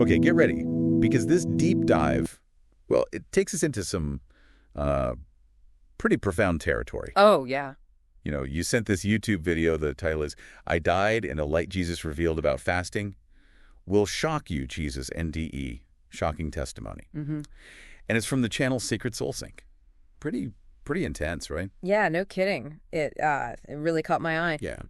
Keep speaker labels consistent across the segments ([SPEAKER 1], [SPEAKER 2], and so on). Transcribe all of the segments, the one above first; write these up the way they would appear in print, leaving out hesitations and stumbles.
[SPEAKER 1] Okay, get ready, because this deep dive, well, it takes us into some pretty profound territory.
[SPEAKER 2] Oh, yeah.
[SPEAKER 1] You know, you sent this YouTube video. The title is, "I Died and a Light Jesus Revealed About Fasting Will Shock You, Jesus, NDE, Shocking Testimony."
[SPEAKER 2] Mm-hmm.
[SPEAKER 1] And it's from the channel Secret Soul Sync. Pretty intense, right?
[SPEAKER 2] Yeah, no kidding. It really caught my eye.
[SPEAKER 1] Yeah.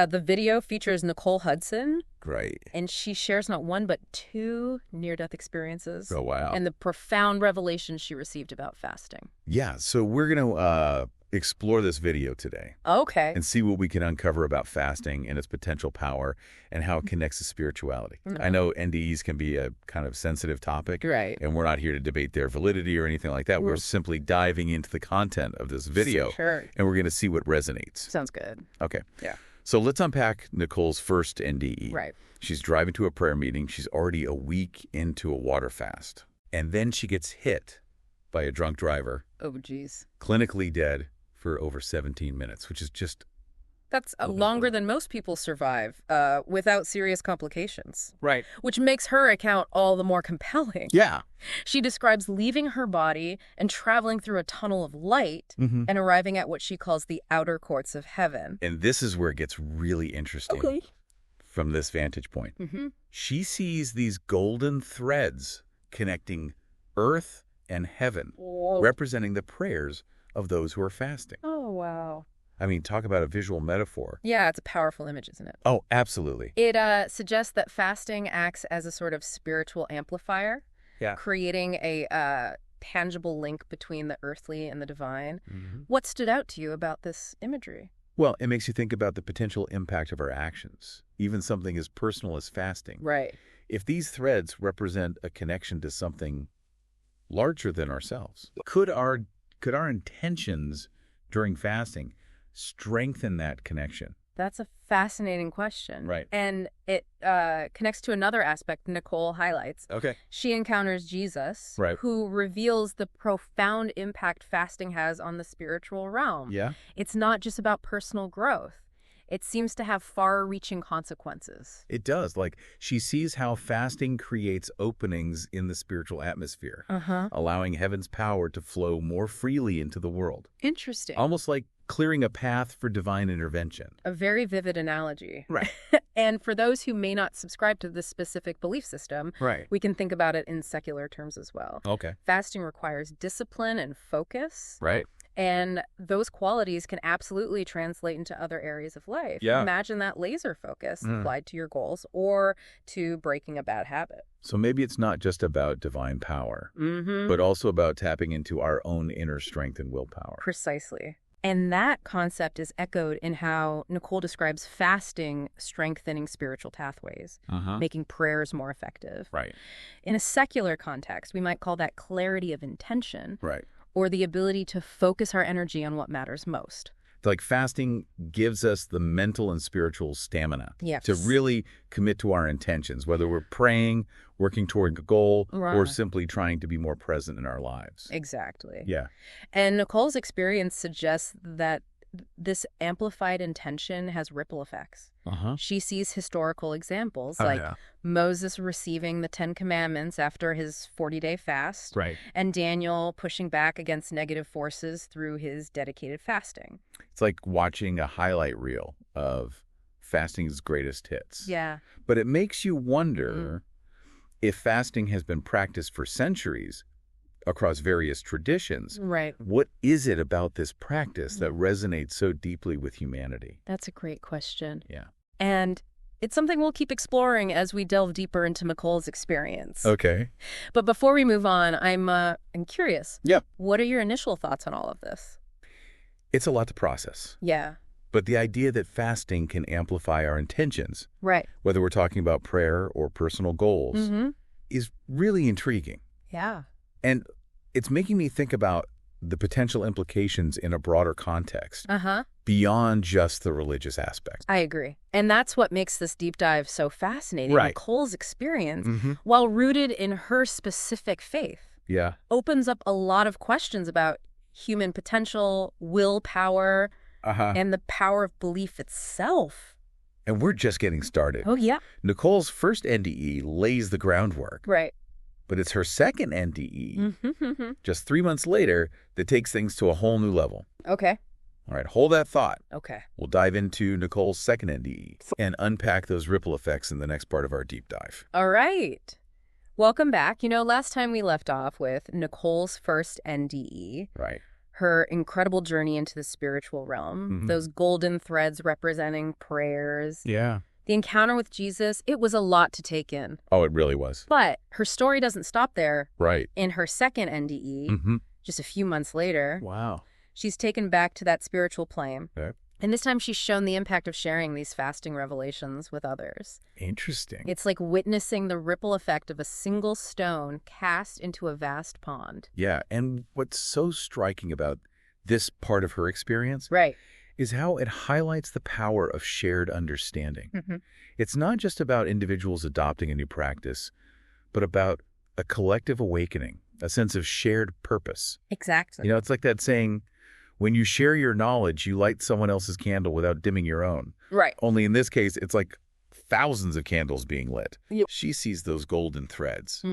[SPEAKER 2] The video features Nicole Hudson.
[SPEAKER 1] Great.
[SPEAKER 2] And she shares not one but two near-death experiences.
[SPEAKER 1] Oh, wow.
[SPEAKER 2] And the profound revelation she received about fasting.
[SPEAKER 1] Yeah, so we're going to explore this video today.
[SPEAKER 2] Okay.
[SPEAKER 1] And see what we can uncover about fasting and its potential power and how it connects to spirituality. I know NDEs can be a kind of sensitive topic.
[SPEAKER 2] Right.
[SPEAKER 1] And we're not here to debate their validity or anything like that. We're simply diving into the content of this video.
[SPEAKER 2] Sure.
[SPEAKER 1] And we're going to see what resonates.
[SPEAKER 2] Sounds good.
[SPEAKER 1] Okay.
[SPEAKER 2] Yeah.
[SPEAKER 1] So let's unpack Nicole's first NDE.
[SPEAKER 2] Right.
[SPEAKER 1] She's driving to a prayer meeting. She's already a week into a water fast. And then she gets hit by a drunk driver.
[SPEAKER 2] Oh, geez.
[SPEAKER 1] Clinically dead for over 17 minutes, which is just...
[SPEAKER 2] That's longer than most people survive without serious complications.
[SPEAKER 1] Right.
[SPEAKER 2] Which makes her account all the more compelling.
[SPEAKER 1] Yeah.
[SPEAKER 2] She describes leaving her body and traveling through a tunnel of light and arriving at what she calls the outer courts of heaven.
[SPEAKER 1] And this is where it gets really interesting.
[SPEAKER 2] Okay.
[SPEAKER 1] From this vantage point. She sees these golden threads connecting earth and heaven, representing the prayers of those who are fasting.
[SPEAKER 2] Oh, wow.
[SPEAKER 1] I mean, talk about a visual metaphor.
[SPEAKER 2] Yeah, it's a powerful image, isn't it?
[SPEAKER 1] Oh, absolutely.
[SPEAKER 2] It suggests that fasting acts as a sort of spiritual amplifier, creating a tangible link between the earthly and the divine. What stood out to you about this imagery?
[SPEAKER 1] Well, it makes you think about the potential impact of our actions, even something as personal as fasting.
[SPEAKER 2] Right.
[SPEAKER 1] If these threads represent a connection to something larger than ourselves, could our intentions during fasting strengthen that connection?
[SPEAKER 2] That's a fascinating question.
[SPEAKER 1] Right.
[SPEAKER 2] And it connects to another aspect Nicole highlights.
[SPEAKER 1] Okay.
[SPEAKER 2] She encounters Jesus,
[SPEAKER 1] right,
[SPEAKER 2] who reveals the profound impact fasting has on the spiritual realm.
[SPEAKER 1] Yeah.
[SPEAKER 2] It's not just about personal growth. It seems to have far-reaching consequences.
[SPEAKER 1] It does. Like, she sees how fasting creates openings in the spiritual atmosphere, allowing heaven's power to flow more freely into the world.
[SPEAKER 2] Interesting.
[SPEAKER 1] Almost like clearing a path for divine intervention.
[SPEAKER 2] A very vivid analogy.
[SPEAKER 1] Right.
[SPEAKER 2] And for those who may not subscribe to this specific belief system,
[SPEAKER 1] right,
[SPEAKER 2] we can think about it in secular terms as well.
[SPEAKER 1] Okay.
[SPEAKER 2] Fasting requires discipline and focus.
[SPEAKER 1] Right.
[SPEAKER 2] And those qualities can absolutely translate into other areas of life.
[SPEAKER 1] Yeah.
[SPEAKER 2] Imagine that laser focus applied to your goals or to breaking a bad habit.
[SPEAKER 1] So maybe it's not just about divine power, but also about tapping into our own inner strength and willpower.
[SPEAKER 2] Precisely. And that concept is echoed in how Nicole describes fasting strengthening spiritual pathways, making prayers more effective.
[SPEAKER 1] Right.
[SPEAKER 2] In a secular context, we might call that clarity of intention.
[SPEAKER 1] Right.
[SPEAKER 2] Or the ability to focus our energy on what matters most.
[SPEAKER 1] Like, fasting gives us the mental and spiritual stamina to
[SPEAKER 2] Yes.
[SPEAKER 1] really commit to our intentions, whether we're praying, working toward a goal, or simply trying to be more present in our lives.
[SPEAKER 2] Exactly.
[SPEAKER 1] Yeah.
[SPEAKER 2] And Nicole's experience suggests that this amplified intention has ripple effects. She sees historical examples like Moses receiving the 10 Commandments after his 40-day fast,
[SPEAKER 1] Right.
[SPEAKER 2] and Daniel pushing back against negative forces through his dedicated fasting.
[SPEAKER 1] It's like watching a highlight reel of fasting's greatest hits.
[SPEAKER 2] Yeah.
[SPEAKER 1] But it makes you wonder if fasting has been practiced for centuries across various traditions.
[SPEAKER 2] Right.
[SPEAKER 1] What is it about this practice that resonates so deeply with humanity?
[SPEAKER 2] That's a great question.
[SPEAKER 1] Yeah.
[SPEAKER 2] And it's something we'll keep exploring as we delve deeper into Nicole's experience.
[SPEAKER 1] Okay.
[SPEAKER 2] But before we move on, I'm curious.
[SPEAKER 1] Yeah.
[SPEAKER 2] What are your initial thoughts on all of this?
[SPEAKER 1] It's a lot to process.
[SPEAKER 2] Yeah.
[SPEAKER 1] But the idea that fasting can amplify our intentions,
[SPEAKER 2] Right.
[SPEAKER 1] whether we're talking about prayer or personal goals, is really intriguing.
[SPEAKER 2] Yeah.
[SPEAKER 1] And it's making me think about the potential implications in a broader context, beyond just the religious aspect.
[SPEAKER 2] I agree. And that's what makes this deep dive so fascinating.
[SPEAKER 1] Right.
[SPEAKER 2] Nicole's experience, while rooted in her specific faith, opens up a lot of questions about human potential, willpower, and the power of belief itself.
[SPEAKER 1] And we're just getting started.
[SPEAKER 2] Oh, yeah.
[SPEAKER 1] Nicole's first NDE lays the groundwork.
[SPEAKER 2] Right.
[SPEAKER 1] But it's her second NDE, just 3 months later, that takes things to a whole new level.
[SPEAKER 2] Okay.
[SPEAKER 1] All right, hold that thought.
[SPEAKER 2] Okay.
[SPEAKER 1] We'll dive into Nicole's second NDE and unpack those ripple effects in the next part of our deep dive.
[SPEAKER 2] All right. Welcome back. Last time we left off with Nicole's first NDE.
[SPEAKER 1] Right.
[SPEAKER 2] Her incredible journey into the spiritual realm, those golden threads representing prayers.
[SPEAKER 1] Yeah.
[SPEAKER 2] The encounter with Jesus, it was a lot to take in.
[SPEAKER 1] Oh, it really was.
[SPEAKER 2] But her story doesn't stop there.
[SPEAKER 1] Right.
[SPEAKER 2] In her second NDE, just a few months later,
[SPEAKER 1] wow,
[SPEAKER 2] she's taken back to that spiritual plane.
[SPEAKER 1] Okay.
[SPEAKER 2] And this time she's shown the impact of sharing these fasting revelations with others.
[SPEAKER 1] Interesting.
[SPEAKER 2] It's like witnessing the ripple effect of a single stone cast into a vast pond.
[SPEAKER 1] Yeah, and what's so striking about this part of her experience is how it highlights the power of shared understanding. It's not just about individuals adopting a new practice, but about a collective awakening, a sense of shared purpose.
[SPEAKER 2] Exactly.
[SPEAKER 1] It's like that saying, when you share your knowledge, you light someone else's candle without dimming your own.
[SPEAKER 2] Right.
[SPEAKER 1] Only in this case, it's like thousands of candles being lit.
[SPEAKER 2] Yep.
[SPEAKER 1] She sees those golden threads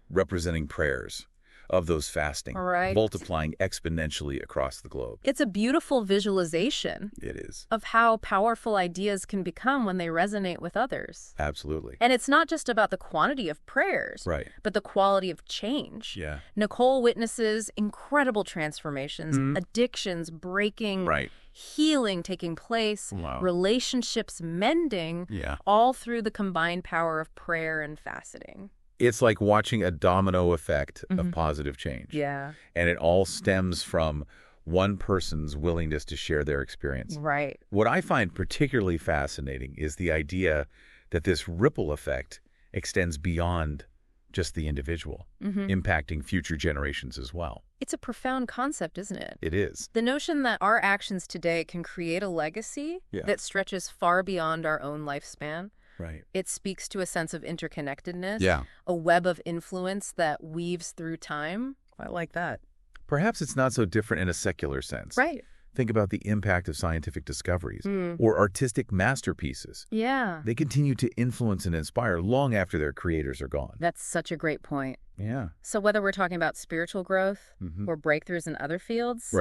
[SPEAKER 1] representing prayers of those fasting, multiplying exponentially across the globe.
[SPEAKER 2] It's a beautiful visualization.
[SPEAKER 1] It is.
[SPEAKER 2] Of how powerful ideas can become when they resonate with others.
[SPEAKER 1] Absolutely.
[SPEAKER 2] And it's not just about the quantity of prayers, but the quality of change.
[SPEAKER 1] Yeah.
[SPEAKER 2] Nicole witnesses incredible transformations, addictions breaking, healing taking place, relationships mending, all through the combined power of prayer and fasting.
[SPEAKER 1] It's like watching a domino effect of positive change.
[SPEAKER 2] Yeah.
[SPEAKER 1] And it all stems from one person's willingness to share their experience.
[SPEAKER 2] Right.
[SPEAKER 1] What I find particularly fascinating is the idea that this ripple effect extends beyond just the individual, impacting future generations as well.
[SPEAKER 2] It's a profound concept, isn't it?
[SPEAKER 1] It is.
[SPEAKER 2] The notion that our actions today can create a legacy that stretches far beyond our own lifespan.
[SPEAKER 1] Right.
[SPEAKER 2] It speaks to a sense of interconnectedness, a web of influence that weaves through time. I like that.
[SPEAKER 1] Perhaps it's not so different in a secular sense.
[SPEAKER 2] Right.
[SPEAKER 1] Think about the impact of scientific discoveries or artistic masterpieces.
[SPEAKER 2] Yeah.
[SPEAKER 1] They continue to influence and inspire long after their creators are gone.
[SPEAKER 2] That's such a great point.
[SPEAKER 1] Yeah.
[SPEAKER 2] So whether we're talking about spiritual growth or breakthroughs in other fields,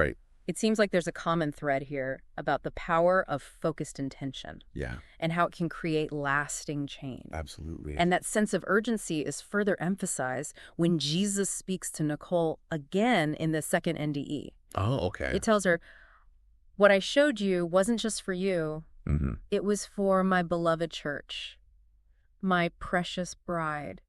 [SPEAKER 2] it seems like there's a common thread here about the power of focused intention.
[SPEAKER 1] Yeah.
[SPEAKER 2] And how it can create lasting change.
[SPEAKER 1] Absolutely.
[SPEAKER 2] And that sense of urgency is further emphasized when Jesus speaks to Nicole again in the second NDE.
[SPEAKER 1] Oh, okay.
[SPEAKER 2] It tells her, what I showed you wasn't just for you. It was for my beloved church, my precious bride.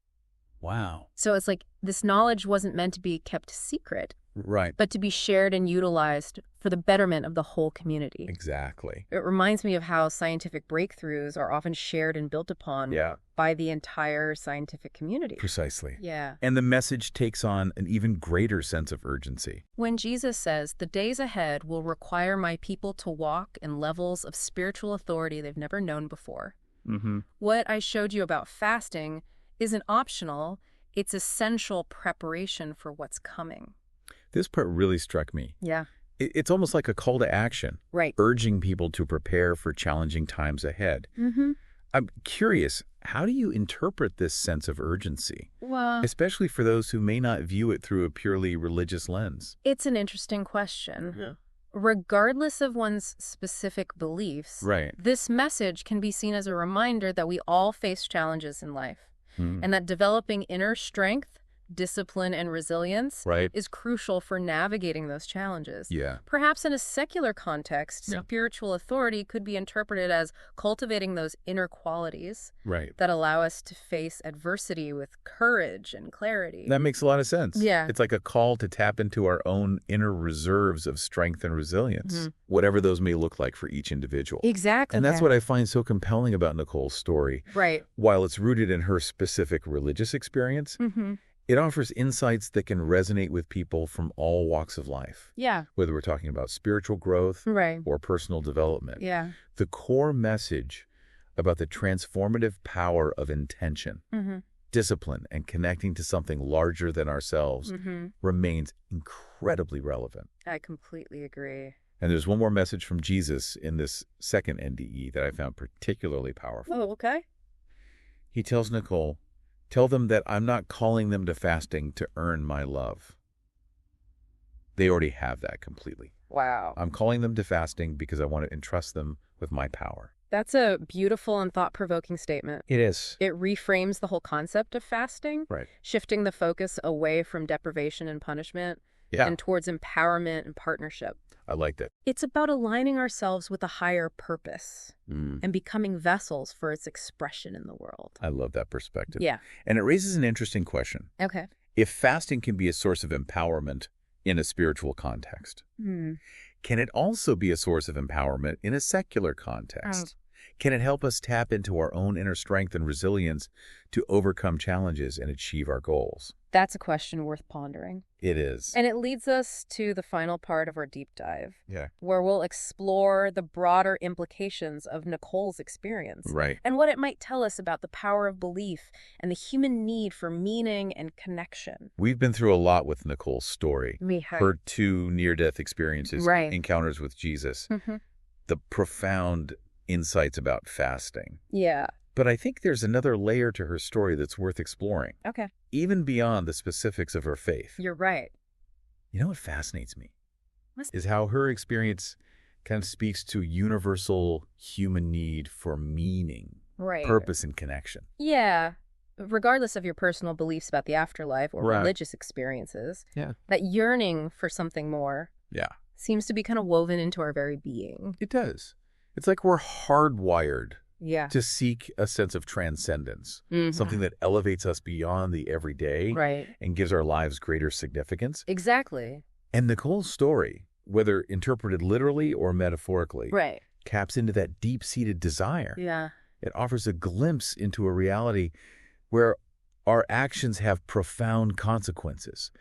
[SPEAKER 1] Wow.
[SPEAKER 2] So it's like this knowledge wasn't meant to be kept secret.
[SPEAKER 1] Right.
[SPEAKER 2] But to be shared and utilized for the betterment of the whole community.
[SPEAKER 1] Exactly.
[SPEAKER 2] It reminds me of how scientific breakthroughs are often shared and built upon by the entire scientific community.
[SPEAKER 1] Precisely.
[SPEAKER 2] Yeah.
[SPEAKER 1] And the message takes on an even greater sense of urgency.
[SPEAKER 2] When Jesus says, the days ahead will require my people to walk in levels of spiritual authority they've never known before. What I showed you about fasting isn't optional. It's essential preparation for what's coming.
[SPEAKER 1] This part really struck me.
[SPEAKER 2] Yeah.
[SPEAKER 1] It's almost like a call to action.
[SPEAKER 2] Right.
[SPEAKER 1] Urging people to prepare for challenging times ahead. I'm curious, how do you interpret this sense of urgency?
[SPEAKER 2] Well,
[SPEAKER 1] especially for those who may not view it through a purely religious lens.
[SPEAKER 2] It's an interesting question. Regardless of one's specific beliefs, this message can be seen as a reminder that we all face challenges in life. And that developing inner strength, discipline, and resilience is crucial for navigating those challenges. Perhaps in a secular context, spiritual authority could be interpreted as cultivating those inner qualities that allow us to face adversity with courage and clarity.
[SPEAKER 1] That makes a lot of sense.
[SPEAKER 2] Yeah.
[SPEAKER 1] It's like a call to tap into our own inner reserves of strength and resilience, whatever those may look like for each individual.
[SPEAKER 2] Exactly.
[SPEAKER 1] And that's what I find so compelling about Nicole's story. While it's rooted in her specific religious experience, it offers insights that can resonate with people from all walks of life. Whether we're talking about spiritual growth or personal development. The core message about the transformative power of intention, discipline, and connecting to something larger than ourselves remains incredibly relevant.
[SPEAKER 2] I completely agree.
[SPEAKER 1] And there's one more message from Jesus in this second NDE that I found particularly powerful.
[SPEAKER 2] Oh, okay.
[SPEAKER 1] He tells Nicole, tell them that I'm not calling them to fasting to earn my love. They already have that completely.
[SPEAKER 2] Wow.
[SPEAKER 1] I'm calling them to fasting because I want to entrust them with my power.
[SPEAKER 2] That's a beautiful and thought-provoking statement.
[SPEAKER 1] It is.
[SPEAKER 2] It reframes the whole concept of fasting,
[SPEAKER 1] right,
[SPEAKER 2] shifting the focus away from deprivation and punishment and towards empowerment and partnership.
[SPEAKER 1] I like that.
[SPEAKER 2] It's about aligning ourselves with a higher purpose and becoming vessels for its expression in the world.
[SPEAKER 1] I love that perspective.
[SPEAKER 2] Yeah.
[SPEAKER 1] And it raises an interesting question.
[SPEAKER 2] Okay.
[SPEAKER 1] If fasting can be a source of empowerment in a spiritual context, can it also be a source of empowerment in a secular context? Can it help us tap into our own inner strength and resilience to overcome challenges and achieve our goals?
[SPEAKER 2] That's a question worth pondering.
[SPEAKER 1] It is.
[SPEAKER 2] And it leads us to the final part of our deep dive,
[SPEAKER 1] yeah,
[SPEAKER 2] where we'll explore the broader implications of Nicole's experience,
[SPEAKER 1] right,
[SPEAKER 2] and what it might tell us about the power of belief and the human need for meaning and connection.
[SPEAKER 1] We've been through a lot with Nicole's story.
[SPEAKER 2] We have.
[SPEAKER 1] Her 2 near-death experiences,
[SPEAKER 2] right,
[SPEAKER 1] encounters with Jesus, the profound insights about fasting.
[SPEAKER 2] Yeah.
[SPEAKER 1] But I think there's another layer to her story that's worth exploring.
[SPEAKER 2] Okay.
[SPEAKER 1] Even beyond the specifics of her faith.
[SPEAKER 2] You're right.
[SPEAKER 1] You know what fascinates me? Is how her experience kind of speaks to universal human need for meaning,
[SPEAKER 2] right,
[SPEAKER 1] purpose, and connection.
[SPEAKER 2] Yeah. Regardless of your personal beliefs about the afterlife or religious experiences, that yearning for something more seems to be kind of woven into our very being.
[SPEAKER 1] It does. It's like we're hardwired to seek a sense of transcendence, something that elevates us beyond the everyday and gives our lives greater significance.
[SPEAKER 2] Exactly.
[SPEAKER 1] And Nicole's story, whether interpreted literally or metaphorically, taps into that deep-seated desire.
[SPEAKER 2] Yeah.
[SPEAKER 1] It offers a glimpse into a reality where our actions have profound consequences,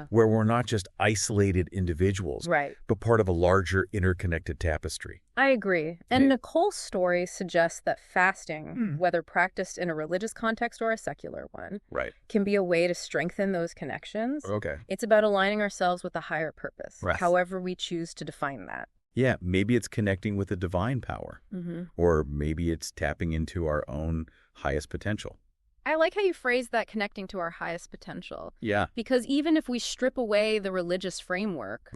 [SPEAKER 1] where we're not just isolated individuals, but part of a larger interconnected tapestry.
[SPEAKER 2] I agree. And Nicole's story suggests that fasting, whether practiced in a religious context or a secular one, can be a way to strengthen those connections.
[SPEAKER 1] Okay.
[SPEAKER 2] It's about aligning ourselves with a higher purpose, however we choose to define that.
[SPEAKER 1] Yeah, maybe it's connecting with a divine power, or maybe it's tapping into our own highest potential.
[SPEAKER 2] I like how you phrase that, connecting to our highest potential.
[SPEAKER 1] Yeah.
[SPEAKER 2] Because even if we strip away the religious framework,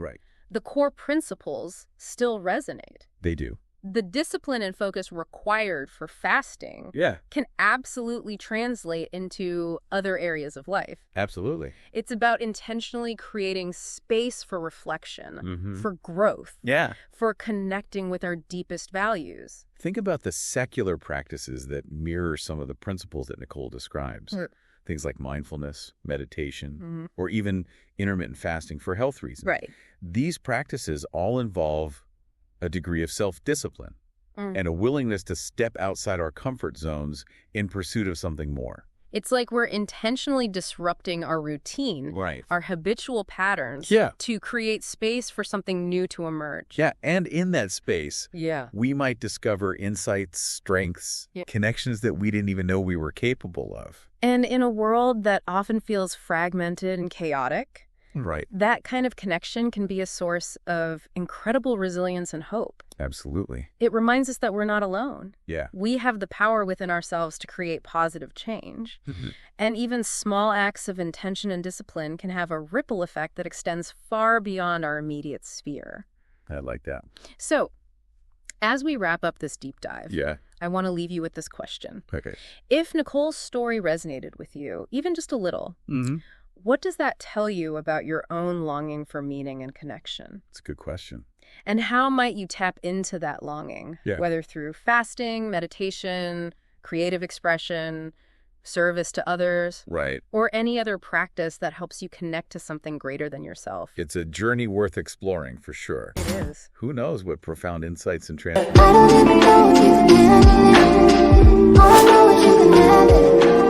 [SPEAKER 2] the core principles still resonate.
[SPEAKER 1] They do.
[SPEAKER 2] The discipline and focus required for fasting can absolutely translate into other areas of life.
[SPEAKER 1] Absolutely.
[SPEAKER 2] It's about intentionally creating space for reflection, for growth, for connecting with our deepest values.
[SPEAKER 1] Think about the secular practices that mirror some of the principles that Nicole describes. Things like mindfulness, meditation, or even intermittent fasting for health reasons. These practices all involve a degree of self-discipline and a willingness to step outside our comfort zones in pursuit of something more.
[SPEAKER 2] It's like we're intentionally disrupting our routine, our habitual patterns, to create space for something new to emerge.
[SPEAKER 1] Yeah, and in that space, we might discover insights, strengths, connections that we didn't even know we were capable of.
[SPEAKER 2] And in a world that often feels fragmented and chaotic, that kind of connection can be a source of incredible resilience and hope.
[SPEAKER 1] Absolutely.
[SPEAKER 2] It reminds us that we're not alone.
[SPEAKER 1] Yeah.
[SPEAKER 2] We have the power within ourselves to create positive change. And even small acts of intention and discipline can have a ripple effect that extends far beyond our immediate sphere.
[SPEAKER 1] I like that.
[SPEAKER 2] So, as we wrap up this deep dive, I want to leave you with this question.
[SPEAKER 1] Okay.
[SPEAKER 2] If Nicole's story resonated with you, even just a little, what does that tell you about your own longing for meaning and connection?
[SPEAKER 1] It's a good question.
[SPEAKER 2] And how might you tap into that longing, whether through fasting, meditation, creative expression, service to others, or any other practice that helps you connect to something greater than yourself?
[SPEAKER 1] It's a journey worth exploring, for sure.
[SPEAKER 2] It is.
[SPEAKER 1] Who knows what profound insights and
[SPEAKER 3] I don't even know if you can handle it. All I know is you can have it.